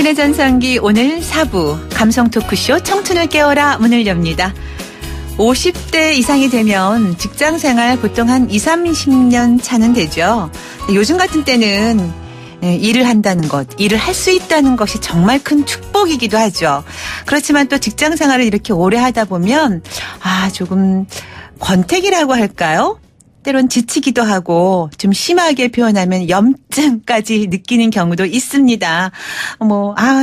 당신의 전성기 오늘 4부 감성 토크쇼 청춘을 깨워라 문을 엽니다. 50대 이상이 되면 직장생활 보통 한 20, 30년 차는 되죠. 요즘 같은 때는 일을 한다는 것, 일을 할 수 있다는 것이 정말 큰 축복이기도 하죠. 그렇지만 또 직장생활을 이렇게 오래 하다 보면 조금 권태기라고 할까요? 때론 지치기도 하고 좀 심하게 표현하면 염증까지 느끼는 경우도 있습니다.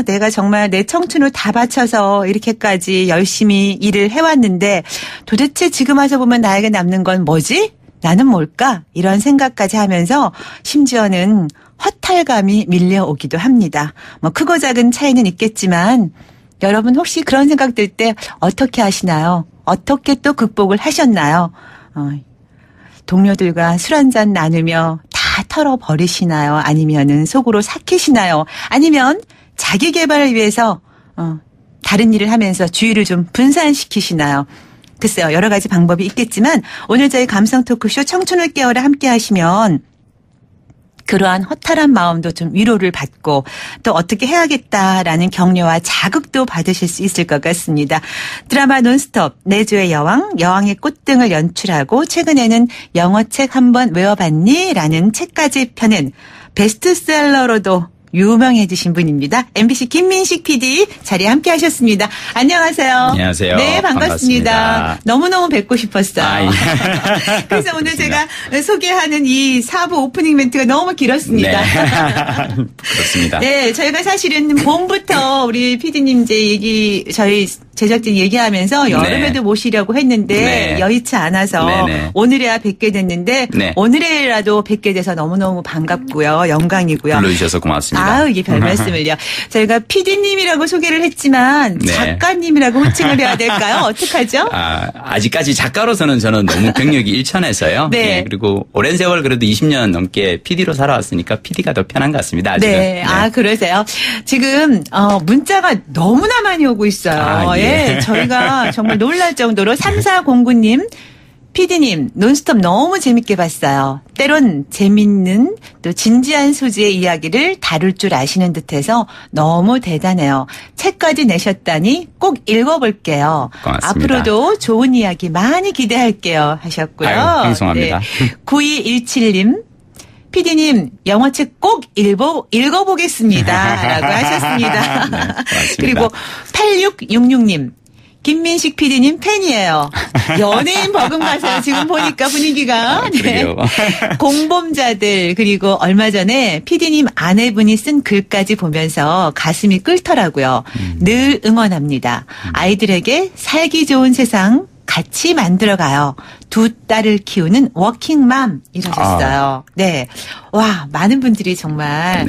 내가 정말 내 청춘을 다 바쳐서 이렇게까지 열심히 일을 해왔는데 도대체 지금 와서 보면 나에게 남는 건 뭐지? 나는 뭘까? 이런 생각까지 하면서 심지어는 허탈감이 밀려오기도 합니다. 크고 작은 차이는 있겠지만 여러분 혹시 그런 생각 들 때 어떻게 하시나요? 어떻게 또 극복을 하셨나요? 동료들과 술 한잔 나누며 다 털어버리시나요? 아니면은 속으로 삭히시나요? 아니면 자기 개발을 위해서 다른 일을 하면서 주의를 좀 분산시키시나요? 글쎄요, 여러 가지 방법이 있겠지만 오늘 저희 감성 토크쇼 청춘을 깨워라 함께 하시면 그러한 허탈한 마음도 좀 위로를 받고 또 어떻게 해야겠다라는 격려와 자극도 받으실 수 있을 것 같습니다. 드라마 논스톱, 내조의 여왕, 여왕의 꽃 등을 연출하고 최근에는 영어책 한번 외워봤니? 라는 책까지 펴낸 베스트셀러로도 유명해지신 분입니다. MBC 김민식 PD 자리에 함께 하셨습니다. 안녕하세요. 안녕하세요. 네, 반갑습니다. 너무너무 뵙고 싶었어요. 그래서 오늘 그렇습니다. 제가 소개하는 이 4부 오프닝 멘트가 너무 길었습니다. 네. 그렇습니다. 네, 저희가 사실은 봄부터 우리 PD님 저희 제작진 얘기하면서 여름에도 모시려고 했는데 여의치 않아서 오늘에야 뵙게 됐는데 오늘에라도 뵙게 돼서 너무너무 반갑고요. 영광이고요. 불러주셔서 고맙습니다. 이게 별 말씀을요. 저희가 PD님이라고 소개를 했지만 작가님이라고 호칭을 해야 될까요? 어떡하죠? 아직까지 작가로서는 저는 너무 경력이 일천해서요. 네. 그리고 오랜 세월 그래도 20년 넘게 PD로 살아왔으니까 PD가 더 편한 것 같습니다. 아직은. 네. 그러세요. 지금 문자가 너무나 많이 오고 있어요. 저희가 정말 놀랄 정도로 3409님 PD님 논스톱 너무 재밌게 봤어요. 때론 재밌는 또 진지한 소재의 이야기를 다룰 줄 아시는 듯해서 너무 대단해요. 책까지 내셨다니 꼭 읽어볼게요. 고맙습니다. 앞으로도 좋은 이야기 많이 기대할게요 하셨고요. 방송합니다. 9217님 PD님 영어책 꼭 읽어보겠습니다 라고 하셨습니다. 고맙습니다. 그리고 8666님 김민식 PD님 팬이에요. 연예인 버금가세요. 지금 보니까 분위기가. 공범자들 그리고 얼마 전에 PD님 아내분이 쓴 글까지 보면서 가슴이 끓더라고요. 늘 응원합니다. 아이들에게 살기 좋은 세상 같이 만들어가요. 두 딸을 키우는 워킹맘 이러셨어요. 네. 와, 많은 분들이 정말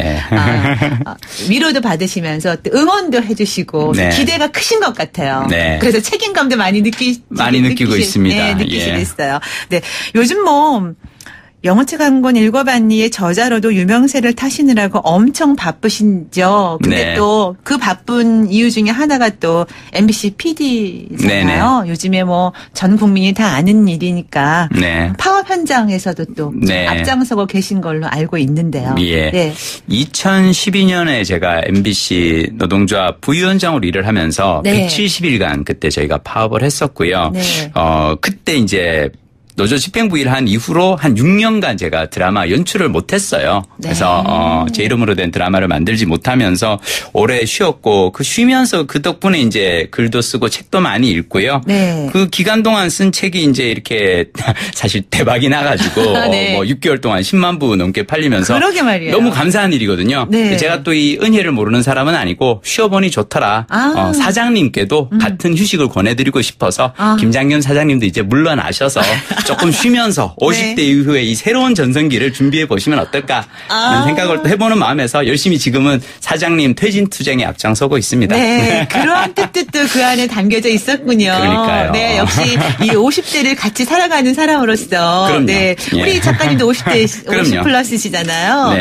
위로도 받으시면서 또 응원도 해주시고 기대가 크신 것 같아요. 그래서 책임감도 많이 느끼고 있습니다. 네, 느끼시겠어요. 네. 요즘 영어책 한 권 읽어봤니의 저자로도 유명세를 타시느라고 엄청 바쁘신죠. 근데 또 그 바쁜 이유 중에 하나가 또 MBC PD잖아요. 요즘에 전 국민이 다 아는 일이니까 파업 현장에서도 또 앞장서고 계신 걸로 알고 있는데요. 2012년에 제가 MBC 노동조합 부위원장으로 일을 하면서 170일간 그때 저희가 파업을 했었고요. 그때 이제 노조 집행부의를 한 이후로 한 6년간 제가 드라마 연출을 못했어요. 그래서 제 이름으로 된 드라마를 만들지 못하면서 오래 쉬었고 그 쉬면서 그 덕분에 이제 글도 쓰고 책도 많이 읽고요. 그 기간 동안 쓴 책이 이제 이렇게 사실 대박이 나가지고 6개월 동안 10만 부 넘게 팔리면서 그러게 말이에요. 너무 감사한 일이거든요. 제가 또 이 은혜를 모르는 사람은 아니고 쉬어보니 좋더라. 사장님께도 같은 휴식을 권해드리고 싶어서 김장겸 사장님도 이제 물러나셔서 조금 쉬면서 50대 이후에 이 새로운 전성기를 준비해 보시면 어떨까 하는 생각을 또 해보는 마음에서 열심히 지금은 사장님 퇴진 투쟁에 앞장서고 있습니다. 그러한 뜻도 그 안에 담겨져 있었군요. 그러니까요. 역시 이 50대를 같이 살아가는 사람으로서 그럼요. 우리 작가님도 50 플러스시잖아요.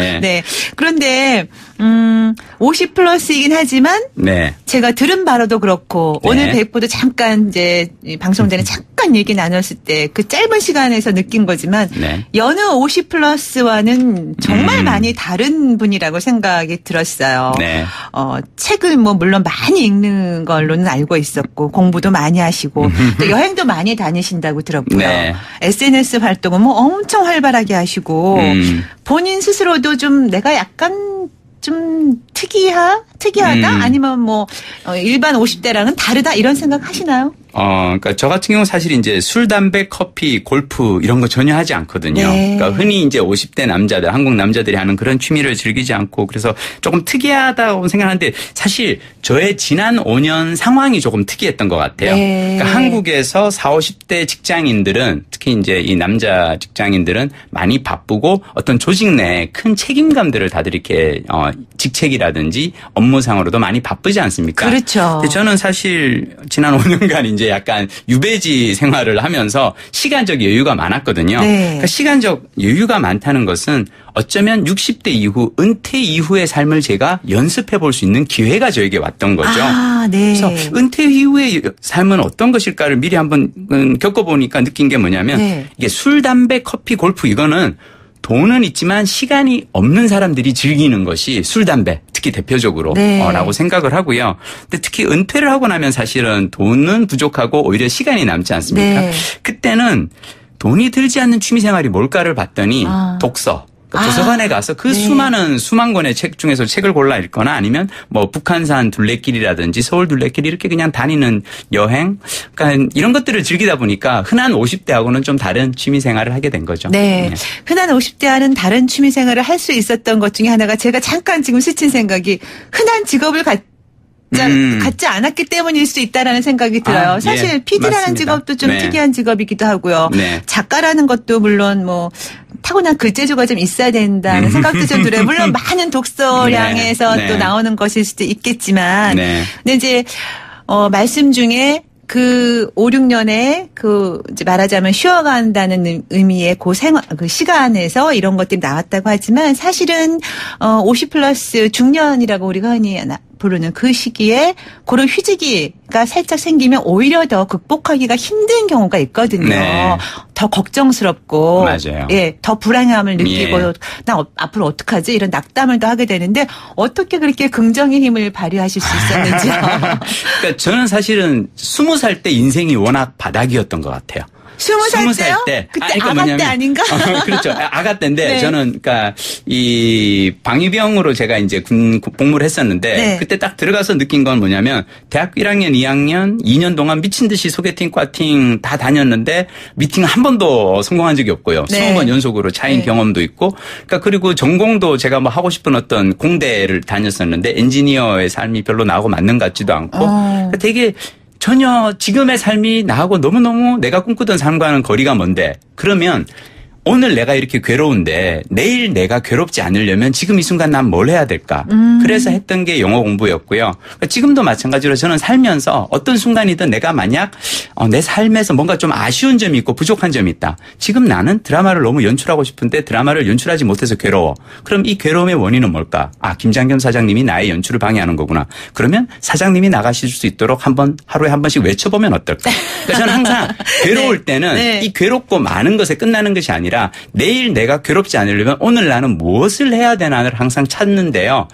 그런데 50 플러스이긴 하지만 제가 들은 바로도 그렇고 오늘 뵙고도 잠깐 이제 방송 전에 잠깐 소소한 얘기 나눴을 때 그 짧은 시간에서 느낀 거지만 네. 여느 50플러스와는 정말 많이 다른 분이라고 생각이 들었어요. 네. 책을 뭐 물론 많이 읽는 걸로는 알고 있었고 공부도 많이 하시고 또 여행도 많이 다니신다고 들었고요. 네. SNS 활동은 뭐 엄청 활발하게 하시고 본인 스스로도 좀 내가 약간 좀 특이하다? 아니면 뭐 일반 50대랑은 다르다 이런 생각 하시나요? 그러니까 저 같은 경우는 사실 이제 술, 담배, 커피, 골프 이런 거 전혀 하지 않거든요. 네. 그러니까 흔히 이제 50대 남자들, 한국 남자들이 하는 그런 취미를 즐기지 않고 그래서 조금 특이하다고 생각하는데 사실 저의 지난 5년 상황이 조금 특이했던 것 같아요. 네. 그러니까 한국에서 40, 50대 직장인들은 특히 이제 이 남자 직장인들은 많이 바쁘고 어떤 조직 내에 큰 책임감들을 다들 이렇게 직책이라든지 업무상으로도 많이 바쁘지 않습니까? 그렇죠. 근데 저는 사실 지난 5년간 이제 약간 유배지 생활을 하면서 시간적 여유가 많았거든요. 네. 그러니까 시간적 여유가 많다는 것은 어쩌면 60대 이후 은퇴 이후의 삶을 제가 연습해 볼 수 있는 기회가 저에게 왔던 거죠. 아, 네. 그래서 은퇴 이후의 삶은 어떤 것일까를 미리 한번 겪어보니까 느낀 게 뭐냐면 네. 이게 술, 담배, 커피, 골프 이거는 돈은 있지만 시간이 없는 사람들이 즐기는 것이 술, 담배 특히 대표적으로 네. 라고 생각을 하고요. 근데 특히 은퇴를 하고 나면 사실은 돈은 부족하고 오히려 시간이 남지 않습니까? 네. 그때는 돈이 들지 않는 취미생활이 뭘까를 봤더니 독서. 도서관에 가서 그 네. 수만 권의 책 중에서 책을 골라 읽거나 아니면 뭐 북한산 둘레길이라든지 서울 둘레길 이렇게 그냥 다니는 여행. 그러니까 이런 것들을 즐기다 보니까 흔한 50대하고는 좀 다른 취미 생활을 하게 된 거죠. 네. 네. 흔한 50대와는 다른 취미 생활을 할 수 있었던 것 중에 하나가 제가 잠깐 지금 스친 생각이 흔한 직업을 갖지 않았기 때문일 수 있다라는 생각이 들어요. 사실 PD라는 맞습니다. 직업도 좀 네. 특이한 직업이기도 하고요. 네. 작가라는 것도 물론 뭐 타고난 글재주가 좀 있어야 된다는 생각도 좀 들어요. 물론 많은 독서량에서 네. 또 나오는 것일 수도 있겠지만 네. 근데 이제 말씀 중에 그 5, 6년에 이제 말하자면 쉬어간다는 의미의 그 시간에서 이런 것들이 나왔다고 하지만 사실은 50 플러스 중년이라고 우리가 흔히 부르는 그 시기에 그런 휴지기가 살짝 생기면 오히려 더 극복하기가 힘든 경우가 있거든요. 네. 더 걱정스럽고 맞아요. 예, 더 불안함을 느끼고 예. 나 앞으로 어떡하지? 이런 낙담을 더 하게 되는데 어떻게 그렇게 긍정의 힘을 발휘하실 수 있었는지요? 그러니까 저는 사실은 20살 때 인생이 워낙 바닥이었던 것 같아요. 20살 때요? 때. 그때 아가 때 아닌가? 그렇죠. 아가 때인데 네. 저는 그러니까 이 방위병으로 제가 이제 군 복무를 했었는데 네. 그때 딱 들어가서 느낀 건 뭐냐면 대학교 1학년, 2학년 2년 동안 미친 듯이 소개팅, 과팅 다 다녔는데 미팅 한 번도 성공한 적이 없고요. 네. 20번 연속으로 차인 네. 경험도 있고 그러니까 그리고 전공도 제가 뭐 하고 싶은 어떤 공대를 다녔었는데 엔지니어의 삶이 별로 나하고 맞는 것 같지도 않고 그러니까 되게 전혀 지금의 삶이 나하고 너무너무 내가 꿈꾸던 삶과는 거리가 먼데 그러면 오늘 내가 이렇게 괴로운데 내일 내가 괴롭지 않으려면 지금 이 순간 난 뭘 해야 될까? 그래서 했던 게 영어 공부였고요. 그러니까 지금도 마찬가지로 저는 살면서 어떤 순간이든 내가 만약 내 삶에서 뭔가 좀 아쉬운 점이 있고 부족한 점이 있다. 지금 나는 드라마를 너무 연출하고 싶은데 드라마를 연출하지 못해서 괴로워. 그럼 이 괴로움의 원인은 뭘까? 김장겸 사장님이 나의 연출을 방해하는 거구나. 그러면 사장님이 나가실 수 있도록 하루에 한 번씩 외쳐보면 어떨까? 그러니까 저는 항상 괴로울 때는 이 괴롭고 많은 것에 끝나는 것이 아니라 내일 내가 괴롭지 않으려면 오늘 나는 무엇을 해야 되나를 항상 찾는데요.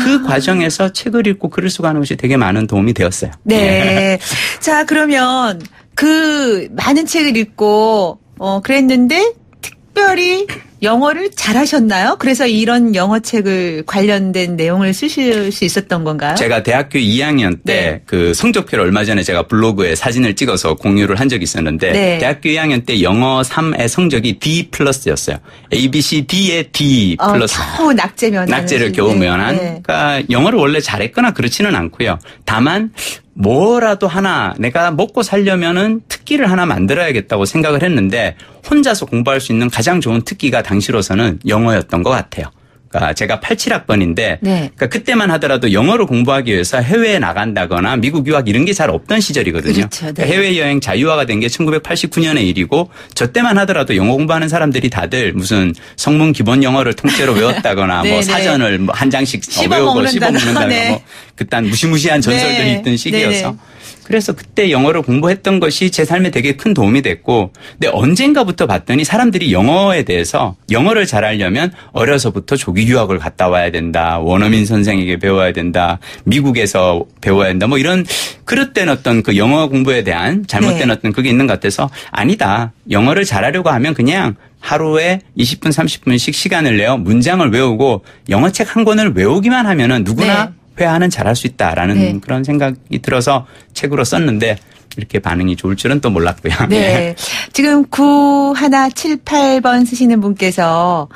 그 과정에서 책을 읽고 글을 쓰고 하는 것이 되게 많은 도움이 되었어요. 네. 자, 그러면 그 많은 책을 읽고 그랬는데 특별히 영어를 잘하셨나요? 그래서 이런 영어 책을 관련된 내용을 쓰실 수 있었던 건가요? 제가 대학교 2학년 때 그 성적표를 얼마 전에 제가 블로그에 사진을 찍어서 공유를 한 적이 있었는데 네. 대학교 2학년 때 영어 3의 성적이 D 플러스였어요. A, B, C, D의 D 플러스. 겨우 낙제를 겨우 면한. 네. 그러니까 영어를 원래 잘했거나 그렇지는 않고요. 다만 뭐라도 하나 내가 먹고 살려면은 특기를 하나 만들어야겠다고 생각을 했는데 혼자서 공부할 수 있는 가장 좋은 특기가 당시로서는 영어였던 것 같아요. 그러니까 제가 87학번인데 그러니까 그때만 하더라도 영어를 공부하기 위해서 해외에 나간다거나 미국 유학 이런 게 잘 없던 시절이거든요. 그렇죠. 네. 그러니까 해외여행 자유화가 된 게 1989년의 일이고 저 때만 하더라도 영어 공부하는 사람들이 다들 무슨 성문 기본 영어를 통째로 외웠다거나 뭐 사전을 뭐 한 장씩 외우고 씹어먹는다거나 뭐 그딴 무시무시한 전설들이 있던 시기여서 그래서 그때 영어를 공부했던 것이 제 삶에 되게 큰 도움이 됐고 근데 언젠가부터 봤더니 사람들이 영어에 대해서 영어를 잘하려면 어려서부터 조기 유학을 갔다 와야 된다. 원어민 선생에게 배워야 된다. 미국에서 배워야 된다. 뭐 이런 그릇된 어떤 그 영어 공부에 대한 잘못된 어떤 그게 있는 것 같아서 아니다. 영어를 잘하려고 하면 그냥 하루에 20분 30분씩 시간을 내어 문장을 외우고 영어책 한 권을 외우기만 하면은 누구나 회화는 잘할 수 있다라는 그런 생각이 들어서 책으로 썼는데 이렇게 반응이 좋을 줄은 또 몰랐고요. 네. 지금 9178번 쓰시는 분께서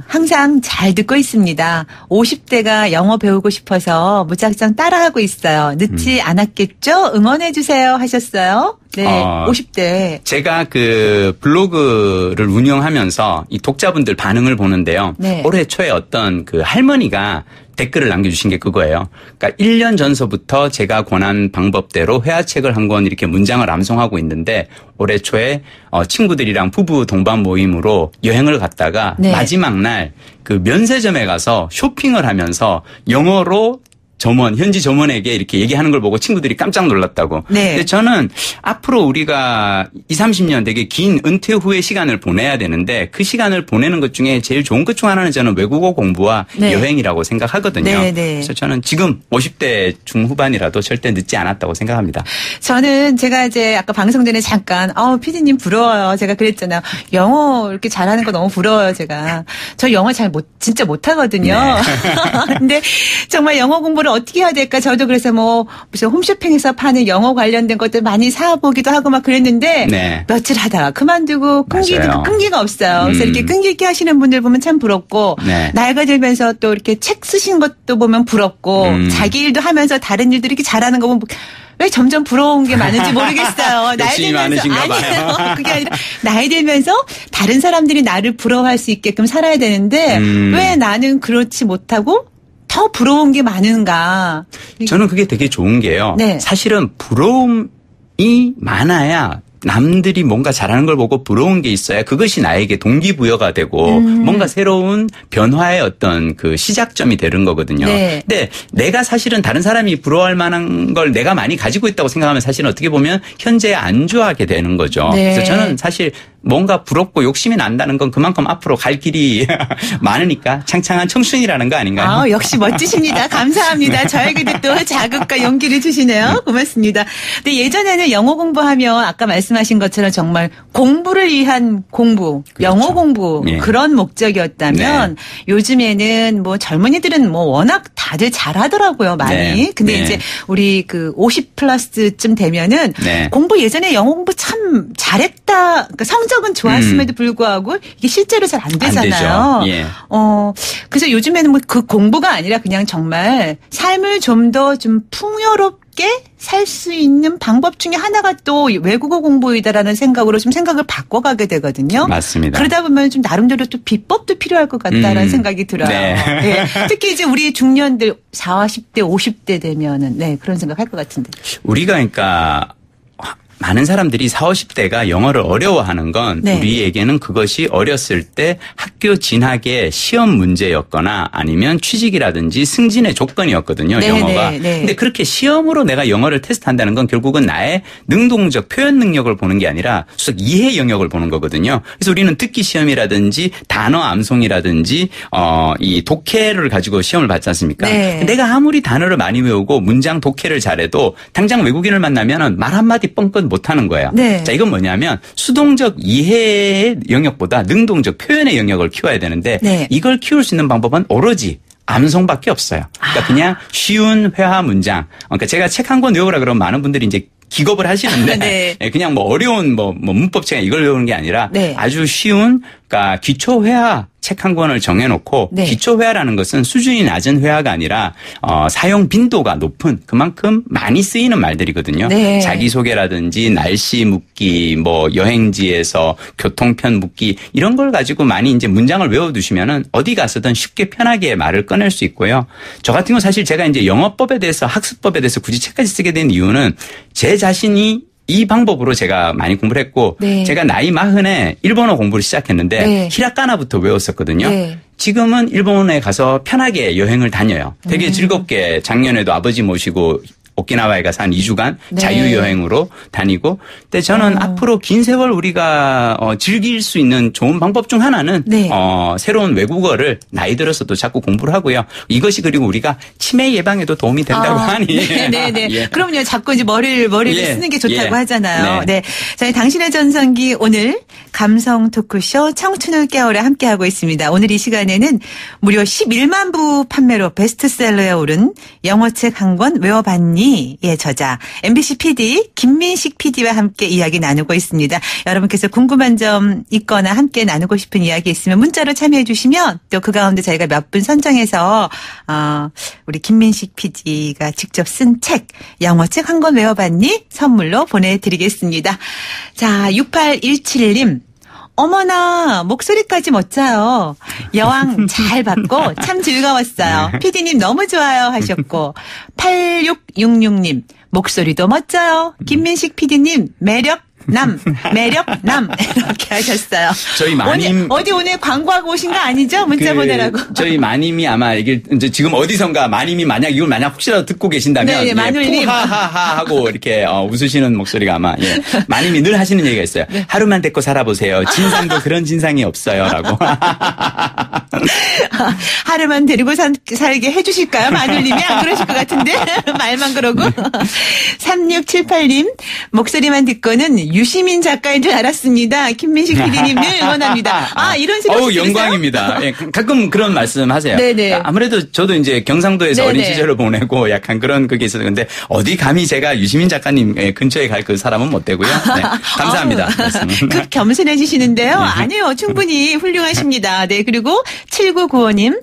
항상 잘 듣고 있습니다. 50대가 영어 배우고 싶어서 무작정 따라하고 있어요. 늦지 않았겠죠? 응원해 주세요 하셨어요. 네. 50대. 제가 그 블로그를 운영하면서 이 독자분들 반응을 보는데요. 올해 초에 어떤 그 할머니가 댓글을 남겨주신 게 그거예요. 그러니까 1년 전서부터 제가 권한 방법대로 회화책을 한 권 이렇게 문장을 암송하고 있는데 올해 초에 친구들이랑 부부 동반 모임으로 여행을 갔다가 마지막 날 그 면세점에 가서 쇼핑을 하면서 영어로 현지 점원에게 이렇게 얘기하는 걸 보고 친구들이 깜짝 놀랐다고. 근데 저는 앞으로 우리가 20, 30년 되게 긴 은퇴 후의 시간을 보내야 되는데 그 시간을 보내는 것 중에 제일 좋은 것 중 하나는 저는 외국어 공부와 여행이라고 생각하거든요. 그래서 저는 지금 50대 중후반이라도 절대 늦지 않았다고 생각합니다. 저는 제가 이제 아까 방송 전에 잠깐 PD님 부러워요. 제가 그랬잖아요. 영어 이렇게 잘하는 거 너무 부러워요. 제가. 저 영어 진짜 못하거든요. 근데 정말 영어 공부를 어떻게 해야 될까? 저도 그래서 무슨 홈쇼핑에서 파는 영어 관련된 것들 많이 사보기도 하고 막 그랬는데 며칠 하다가 그만두고 끈기가 없어요. 그래서 이렇게 끈기 있게 하시는 분들 보면 참 부럽고 나이가 들면서 또 이렇게 책 쓰신 것도 보면 부럽고 자기 일도 하면서 다른 일들 이렇게 잘하는 거 보면 왜 점점 부러운 게 많은지 모르겠어요. 욕심이 많으신가 봐요. 그게 아니라 나이 들면서 다른 사람들이 나를 부러워할 수 있게끔 살아야 되는데 왜 나는 그렇지 못하고 더 부러운 게 많은가. 저는 그게 되게 좋은 게요. 사실은 부러움이 많아야 남들이 뭔가 잘하는 걸 보고 부러운 게 있어야 그것이 나에게 동기부여가 되고 뭔가 새로운 변화의 어떤 그 시작점이 되는 거거든요. 근데 내가 사실은 다른 사람이 부러워할 만한 걸 내가 많이 가지고 있다고 생각하면 사실은 어떻게 보면 현재에 안주하게 되는 거죠. 그래서 저는 사실 뭔가 부럽고 욕심이 난다는 건 그만큼 앞으로 갈 길이 많으니까 창창한 청춘이라는 거 아닌가요? 역시 멋지십니다. 감사합니다. 저에게도 또 자극과 용기를 주시네요. 고맙습니다. 근데 예전에는 영어 공부하면 아까 말씀하신 것처럼 정말 공부를 위한 공부, 영어 공부 그런 목적이었다면 요즘에는 젊은이들은 젊은이들은 다들 잘하더라고요. 많이. 근데 이제 우리 그 50 플러스쯤 되면은 공부 예전에 영어 공부 참 잘했다. 그러니까 성적은 좋았음에도 불구하고 이게 실제로 잘 안 되잖아요. 안 되죠. 그래서 요즘에는 그 공부가 아니라 그냥 정말 삶을 좀 더 풍요롭게 살 수 있는 방법 중에 하나가 또 외국어 공부이다라는 생각으로 좀 생각을 바꿔가게 되거든요. 맞습니다. 그러다 보면 좀 나름대로 또 비법도 필요할 것 같다라는 생각이 들어요. 특히 이제 우리 중년들 40대, 50대 되면은 그런 생각할 것 같은데. 우리가 그러니까 많은 사람들이 40, 50대가 영어를 어려워하는 건 우리에게는 그것이 어렸을 때 학교 진학의 시험 문제였거나 아니면 취직이라든지 승진의 조건이었거든요. 영어가. 근데 그렇게 시험으로 내가 영어를 테스트한다는 건 결국은 나의 능동적 표현 능력을 보는 게 아니라 수석 이해 영역을 보는 거거든요. 그래서 우리는 듣기 시험이라든지 단어 암송이라든지 이 독해를 가지고 시험을 받지 않습니까? 내가 아무리 단어를 많이 외우고 문장 독해를 잘해도 당장 외국인을 만나면 말 한마디 뻥끗 못하는 거예요. 자, 이건 뭐냐면 수동적 이해의 영역보다 능동적 표현의 영역을 키워야 되는데 이걸 키울 수 있는 방법은 오로지 암송밖에 없어요. 그러니까 그냥 쉬운 회화 문장. 그러니까 제가 책 한 권 외우라 그러면 많은 분들이 이제 기겁을 하시는데 그냥 어려운 문법책 이걸 외우는 게 아니라 아주 쉬운 그러니까 기초 회화 책 한 권을 정해놓고 기초 회화라는 것은 수준이 낮은 회화가 아니라 사용 빈도가 높은 그만큼 많이 쓰이는 말들이거든요. 자기소개라든지 날씨 묻기, 여행지에서 교통편 묻기 이런 걸 가지고 많이 이제 문장을 외워두시면은 어디 가서든 쉽게 편하게 말을 꺼낼 수 있고요. 저 같은 경우 사실 제가 이제 영어법에 대해서 학습법에 대해서 굳이 책까지 쓰게 된 이유는 제 자신이 이 방법으로 제가 많이 공부를 했고 제가 나이 40에 일본어 공부를 시작했는데 히라가나부터 외웠었거든요. 지금은 일본에 가서 편하게 여행을 다녀요. 되게 즐겁게 작년에도 아버지 모시고 오키나와에 가서 한 2주간 네. 자유여행으로 다니고. 근데 저는 앞으로 긴 세월 우리가 즐길 수 있는 좋은 방법 중 하나는 네. 새로운 외국어를 나이 들어서도 자꾸 공부를 하고요. 이것이 그리고 우리가 치매 예방에도 도움이 된다고 하니. 네네. 예. 그럼요. 자꾸 이제 머리를 예. 쓰는 게 좋다고 예. 하잖아요. 네. 네. 자, 당신의 전성기 오늘 감성 토크쇼 청춘을 깨워라 함께하고 있습니다. 오늘 이 시간에는 무려 11만 부 판매로 베스트셀러에 오른 영어책 한 권 외워봤니? 의 저자 MBC PD 김민식 PD와 함께 이야기 나누고 있습니다. 여러분께서 궁금한 점 있거나 함께 나누고 싶은 이야기 있으면 문자로 참여해 주시면 또 그 가운데 저희가 몇 분 선정해서 우리 김민식 PD가 직접 쓴 책 영어책 한 권 외워봤니? 선물로 보내드리겠습니다. 자, 6817님. 어머나 목소리까지 멋져요. 여왕 잘 받고 참 즐거웠어요. PD님 너무 좋아요 하셨고 8666님 목소리도 멋져요. 김민식 PD님 매력남 이렇게 하셨어요. 저희 마님 어디 오늘 광고하고 오신 거 아니죠? 문자 보내라고. 저희 마님이 아마 이게 이제 지금 어디선가 마님이 이걸 만약 혹시라도 듣고 계신다면 네, 마눌님 푸하하하 하고 이렇게 웃으시는 목소리가 아마 마님이 늘 하시는 얘기가 있어요. 네. 하루만 데리고 살아보세요. 진상도 그런 진상이 없어요라고. 하루만 데리고 살게 해주실까요? 마눌님이 안 그러실 것 같은데 말만 그러고. 3678님 목소리만 듣고는 유시민 작가인 줄 알았습니다. 김민식 PD님 늘 응원합니다. 이런 소리 영광입니다. 예, 가끔 그런 말씀하세요. 네네. 아무래도 저도 이제 경상도에서 네네. 어린 시절을 보내고 약간 그런 그게 있어서 근데 어디 감히 제가 유시민 작가님 근처에 갈 그 사람은 못 되고요. 네, 감사합니다. 급 겸손해지시는데요. 아니요, 충분히 훌륭하십니다. 네, 그리고 7995님.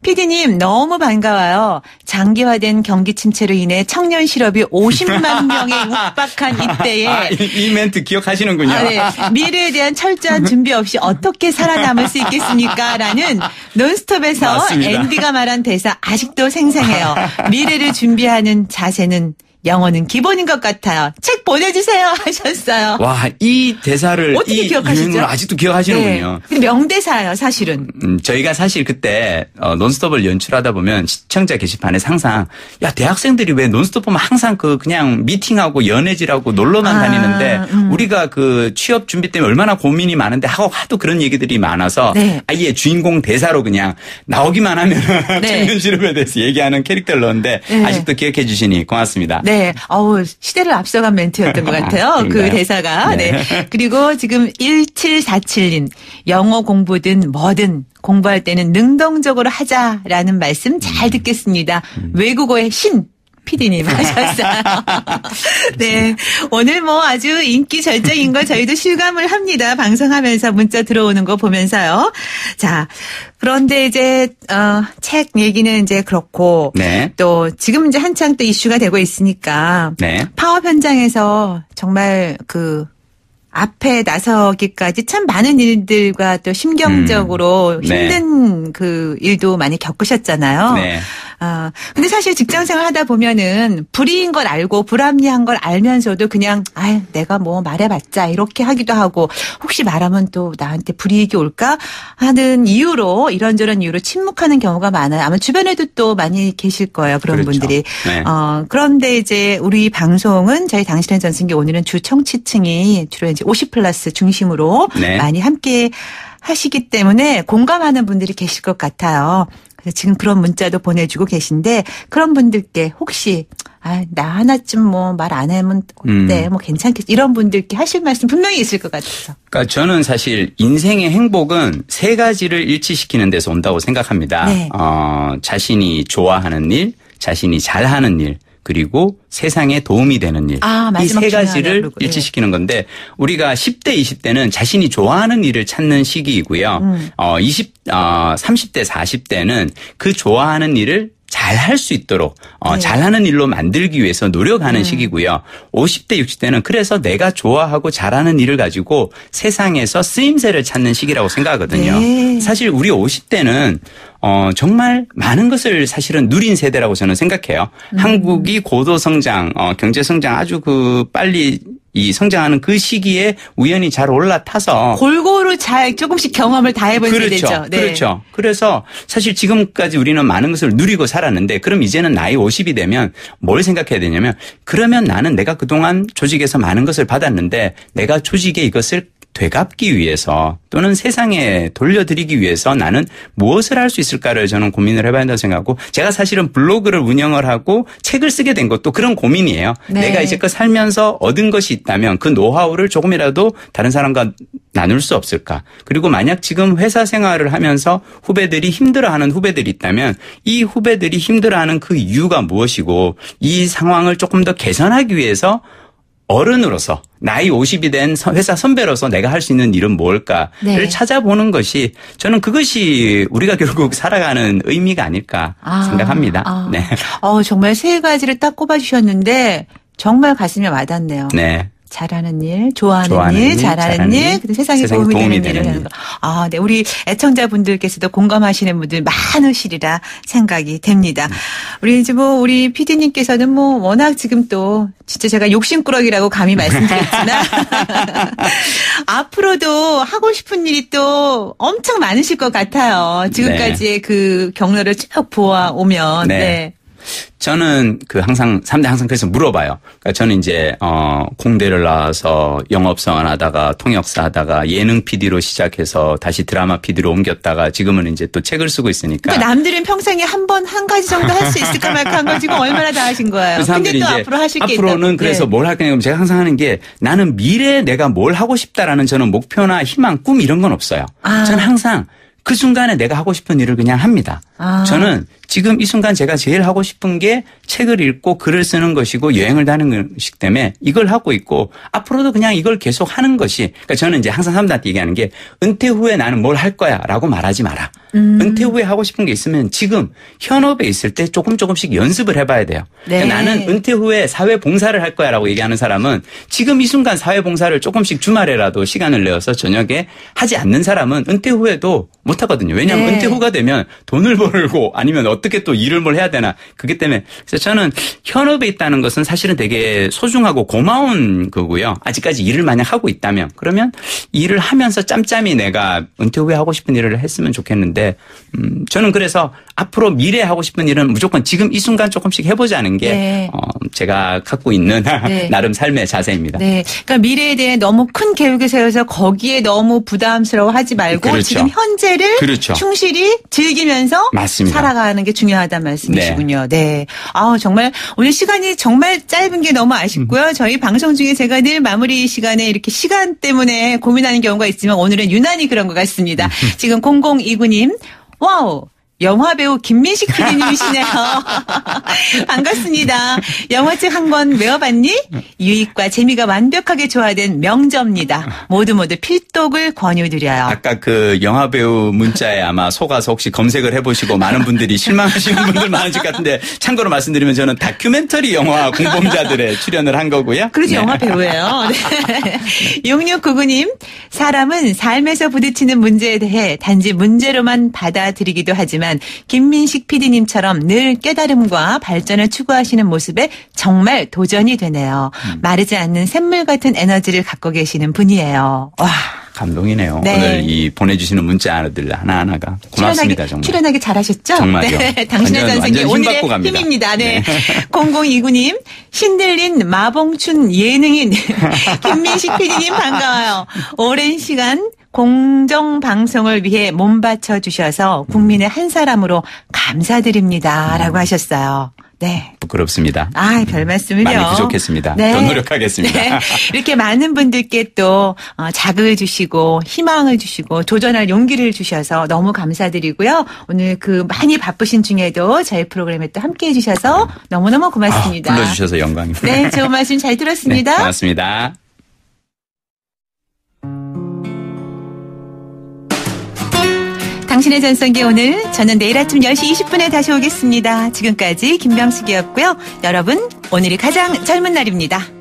PD님 너무 반가워요. 장기화된 경기 침체로 인해 청년 실업이 50만 명에 육박한 이때에 이 멘트 기억하시는군요. 네. 미래에 대한 철저한 준비 없이 어떻게 살아남을 수 있겠습니까? 라는 논스톱에서 맞습니다. 앤디가 말한 대사 아직도 생생해요. 미래를 준비하는 자세는 영어는 기본인 것 같아요. 책 보내주세요 하셨어요. 와, 이 대사를 어떻게 기억하시죠? 아직도 기억하시는군요. 네. 명대사예요, 사실은. 저희가 사실 그때 논스톱을 연출하다 보면 시청자 게시판에 항상 야 대학생들이 왜 논스톱 보면 항상 그냥 미팅하고 연애질하고 놀러만 다니는데 우리가 그 취업 준비 때문에 얼마나 고민이 많은데 하도 그런 얘기들이 많아서 네. 아예 주인공 대사로 그냥 나오기만 하면 네. 청년 실업에 대해서 얘기하는 캐릭터를 넣었는데 네. 아직도 기억해 주시니 고맙습니다. 네. 시대를 앞서간 멘트였던 것 같아요. 그 대사가. 네. 그리고 지금 1747님. 영어 공부든 뭐든 공부할 때는 능동적으로 하자라는 말씀 잘 듣겠습니다. 외국어의 신. PD님 하셨어요. 네. 오늘 아주 인기 절정인 거 저희도 실감을 합니다. 방송하면서 문자 들어오는 거 보면서요. 자, 그런데 이제, 책 얘기는 이제 그렇고. 네. 또 지금 이제 한창 또 이슈가 되고 있으니까. 네. 파업 현장에서 정말 앞에 나서기까지 참 많은 일들과 또 심경적으로 힘든 그 일도 많이 겪으셨잖아요. 네. 근데 사실 직장 생활 하다 보면은 불이인 걸 알고 불합리한 걸 알면서도 그냥 내가 말해봤자 이렇게 하기도 하고 혹시 말하면 또 나한테 불이익이 올까 하는 이유로 이런저런 이유로 침묵하는 경우가 많아요. 아마 주변에도 또 많이 계실 거예요. 그런 그렇죠. 분들이. 네. 그런데 이제 우리 방송은 저희 당신의 전승기 오늘은 주 청취층이 주로 이제 50+ 중심으로 네. 많이 함께 하시기 때문에 공감하는 분들이 계실 것 같아요. 그래서 지금 그런 문자도 보내주고 계신데 그런 분들께 혹시 나 하나쯤 말 안 하면 어때? 괜찮겠지. 이런 분들께 하실 말씀 분명히 있을 것 같아서. 그러니까 저는 사실 인생의 행복은 세 가지를 일치시키는 데서 온다고 생각합니다. 네. 자신이 좋아하는 일, 자신이 잘하는 일, 그리고 세상에 도움이 되는 일. 이 세 가지를 일치시키는 건데 우리가 10대, 20대는 자신이 좋아하는 일을 찾는 시기이고요. 30대, 40대는 그 좋아하는 일을 잘 할 수 있도록 네. 잘하는 일로 만들기 위해서 노력하는 시기고요. 50대, 60대는 그래서 내가 좋아하고 잘하는 일을 가지고 세상에서 쓰임새를 찾는 시기라고 생각하거든요. 네. 사실 우리 50대는 정말 많은 것을 사실은 누린 세대라고 저는 생각해요. 한국이 고도 성장, 경제 성장 아주 빨리 이 성장하는 그 시기에 우연히 잘 올라타서 골고루 잘 조금씩 경험을 다 해본 세대죠. 네. 그렇죠. 그래서 사실 지금까지 우리는 많은 것을 누리고 살았는데 그럼 이제는 나이 50이 되면 뭘 생각해야 되냐면 그러면 나는 내가 그동안 조직에서 많은 것을 받았는데 내가 조직에 이것을 되갚기 위해서 또는 세상에 돌려드리기 위해서 나는 무엇을 할 수 있을까를 저는 고민을 해봐야 한다고 생각하고 제가 사실은 블로그를 운영을 하고 책을 쓰게 된 것도 그런 고민이에요. 네. 내가 이제껏 살면서 얻은 것이 있다면 그 노하우를 조금이라도 다른 사람과 나눌 수 없을까. 그리고 만약 지금 회사 생활을 하면서 후배들이 힘들어하는 후배들이 있다면 이 후배들이 힘들어하는 그 이유가 무엇이고 이 상황을 조금 더 개선하기 위해서 어른으로서 나이 50이 된 회사 선배로서 내가 할 수 있는 일은 뭘까를 네. 찾아보는 것이 저는 그것이 우리가 결국 살아가는 의미가 아닐까 생각합니다. 네. 정말 세 가지를 딱 꼽아주셨는데 정말 가슴에 와닿네요. 네. 잘하는 일, 좋아하는 일, 잘하는 일, 세상에 도움이 되는 일을 하는 거. 네. 우리 애청자분들께서도 공감하시는 분들 많으시리라 생각이 됩니다. 우리 우리 PD님께서는 워낙 지금 또 진짜 제가 욕심꾸러기라고 감히 말씀드렸지만 앞으로도 하고 싶은 일이 또 엄청 많으실 것 같아요. 지금까지의 네. 그 경로를 쭉 보아오면. 네. 네. 저는 항상 그래서 물어봐요. 그러니까 저는 이제 공대를 나와서 영업사원 하다가 통역사 하다가 예능 PD로 시작해서 다시 드라마 PD로 옮겼다가 지금은 이제 또 책을 쓰고 있으니까. 그러니까 남들은 평생에 한 가지 정도 할 수 있을까 말까 한 걸 지금 얼마나 다 하신 거예요. 근데 또 앞으로 하실 게 있다고. 앞으로는 그래서 네. 뭘 할 거냐면 제가 항상 하는 게 나는 미래에 내가 뭘 하고 싶다라는 저는 목표나 희망, 꿈 이런 건 없어요. 저는 항상 그 순간에 내가 하고 싶은 일을 그냥 합니다. 저는 지금 이 순간 제가 제일 하고 싶은 게 책을 읽고 글을 쓰는 것이고 여행을 다니는 것이기 때문에 이걸 하고 있고 앞으로도 그냥 이걸 계속 하는 것이 그러니까 저는 이제 항상 사람들한테 얘기하는 게 은퇴 후에 나는 뭘 할 거야 라고 말하지 마라. 은퇴 후에 하고 싶은 게 있으면 지금 현업에 있을 때 조금씩 연습을 해봐야 돼요. 네. 그러니까 나는 은퇴 후에 사회 봉사를 할 거야 라고 얘기하는 사람은 지금 이 순간 사회 봉사를 조금씩 주말에라도 시간을 내어서 저녁에 하지 않는 사람은 은퇴 후에도 못 하거든요. 왜냐하면 네. 은퇴 후가 되면 돈을 벌고 아니면 어떻게 또 일을 뭘 해야 되나. 그렇기 때문에 그래서 저는 현업에 있다는 것은 사실은 되게 소중하고 고마운 거고요. 아직까지 일을 만약 하고 있다면 그러면 일을 하면서 짬짬이 내가 은퇴 후에 하고 싶은 일을 했으면 좋겠는데 저는 그래서 앞으로 미래에 하고 싶은 일은 무조건 지금 이 순간 조금씩 해보자는 게 네. 제가 갖고 있는 네. 나름 삶의 자세입니다. 네, 그러니까 미래에 대해 너무 큰 계획을 세워서 거기에 너무 부담스러워하지 말고 그렇죠. 지금 현재를 그렇죠. 충실히 즐기면서 맞습니다. 살아가는 게 중요하다는 말씀이시군요. 네. 정말 오늘 시간이 정말 짧은 게 너무 아쉽고요. 저희 방송 중에 제가 늘 마무리 시간에 이렇게 시간 때문에 고민하는 경우가 있지만 오늘은 유난히 그런 것 같습니다. 지금 0029님, 와우. 영화배우 김민식 PD님이시네요. 반갑습니다. 영화책 한 권 외워봤니? 유익과 재미가 완벽하게 조화된 명저입니다. 모두 필독을 권유드려요. 아까 그 영화배우 문자에 아마 속아서 혹시 검색을 해보시고 많은 분들이 실망하시는 분들 많으실 것 같은데 참고로 말씀드리면 저는 다큐멘터리 영화 공범자들에 출연을 한 거고요. 그렇죠. 네. 영화배우예요. 네. 6699님, 사람은 삶에서 부딪히는 문제에 대해 단지 문제로만 받아들이기도 하지만 김민식 PD님처럼 늘 깨달음과 발전을 추구하시는 모습에 정말 도전이 되네요. 마르지 않는 샘물 같은 에너지를 갖고 계시는 분이에요. 와. 감동이네요. 네. 오늘 이 보내주시는 문자들 하나하나가 고맙습니다. 정말. 출연하기 잘하셨죠? 정말요. 네. 당신의 전생이 오늘의 힘입니다. 네. 0029님 신들린 마봉춘 예능인 김민식 PD님 반가워요. 오랜 시간 공정방송을 위해 몸바쳐 주셔서 국민의 한 사람으로 감사드립니다. 라고 하셨어요. 네. 부끄럽습니다. 별 말씀을요. 많이 부족했습니다. 네. 더 노력하겠습니다. 네. 이렇게 많은 분들께 또 자극을 주시고 희망을 주시고 도전할 용기를 주셔서 너무 감사드리고요. 오늘 그 많이 바쁘신 중에도 저희 프로그램에 또 함께해 주셔서 너무너무 고맙습니다. 불러주셔서 영광입니다. 네. 좋은 말씀 잘 들었습니다. 네, 고맙습니다. 당신의 전성기 오늘 저는 내일 아침 10시 20분에 다시 오겠습니다. 지금까지 김병숙이었고요. 여러분 오늘이 가장 젊은 날입니다.